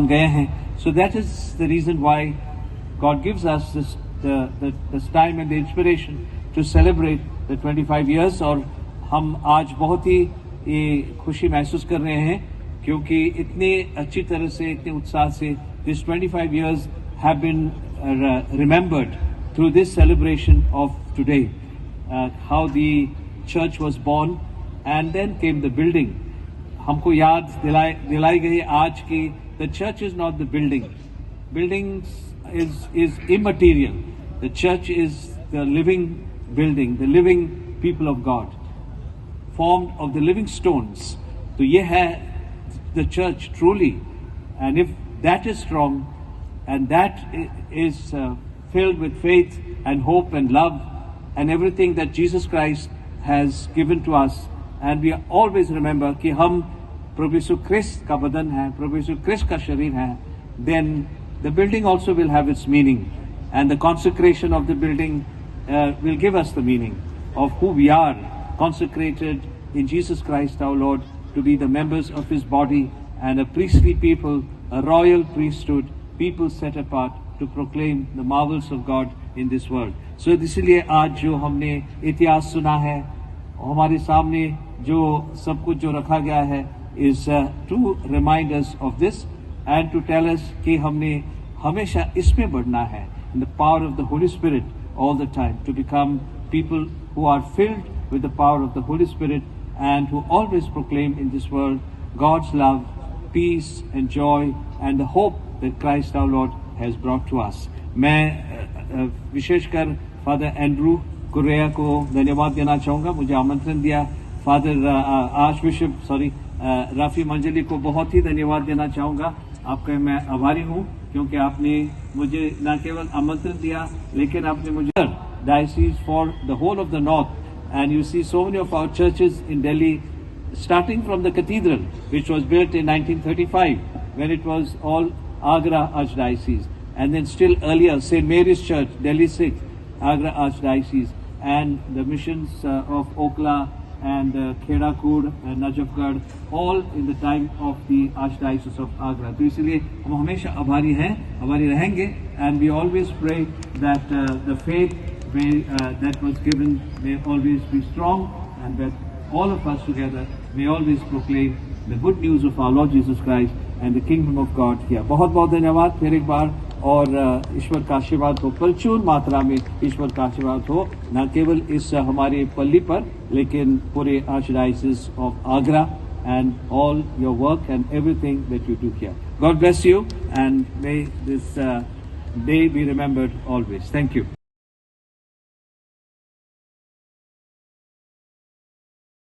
हम गए हैं. So that is the reason why God gives us this time and the inspiration to celebrate the 25 years. और हम आज बहुत ही खुशी महसूस कर रहे हैं क्योंकि इतने अच्छी तरह से, इतने उत्साह से this 25 years have been remembered through this celebration of today. How the church was born and then came the building. हमको याद दिलाई गई आज की the church is not the building. Buildings is immaterial. The church is the living building, the living people of God, formed of the living stones. तो ये है the church truly. And if that is strong and that is filled with faith and hope and love and everything that Jesus Christ has given to us, and we always remember कि हम प्रभु यीशु क्रिस्त का बदन है, प्रभु यीशु क्रिस्त का शरीर है, then the building also will have its meaning, and the consecration of the building will give us the meaning of who we are, consecrated in Jesus Christ our Lord to be the members of His body and a priestly people, a royal priesthood, people set apart to proclaim the marvels of God in this world. So इसलिए आज जो हमने इतिहास सुना है, हमारे सामने जो सब कुछ जो रखा गया है is to remind us of this and to tell us कि हमने हमेशा इसमें बढ़ना है, in the power of the Holy Spirit all the time, to become people who are filled with the power of the Holy Spirit and who always proclaim in this world God's love, peace and joy and the hope that Christ our Lord has brought to us. मैं विशेषकर father Andrew कुरेया को धन्यवाद देना चाहूँगा, मुझे आमंत्रण दिया. Father archbishop Rafi मंजली को बहुत ही धन्यवाद देना चाहूँगा. आपका मैं आभारी हूँ क्योंकि आपने मुझे न केवल आमंत्रण दिया लेकिन आपने मुझे diocese for the whole of the north. And you see so many of our churches in Delhi, starting from the cathedral, which was built in 1935, when it was all Agra Archdiocese, and then still earlier, St. Mary's Church, Delhi 6, Agra Archdiocese, and the missions of Okla and Khedakud and Najafgarh, all in the time of the Archdiocese of Agra. तो इसलिए हम हमेशा आभारी हैं, आभारी रहेंगे, and we always pray that the faith that was given may always be strong, and that all of us together may always proclaim the good news of our Lord Jesus Christ and the kingdom of God here. बहुत बहुत धन्यवाद फिर एक बार, और ईश्वर का आशीर्वाद हो, प्रचुर मात्रा में ईश्वर का आशीर्वाद हो, न केवल इस हमारे पल्ली पर लेकिन पूरे archdiocese of Agra and all your work and everything that you do here. God bless you and may this day be remembered always. Thank you.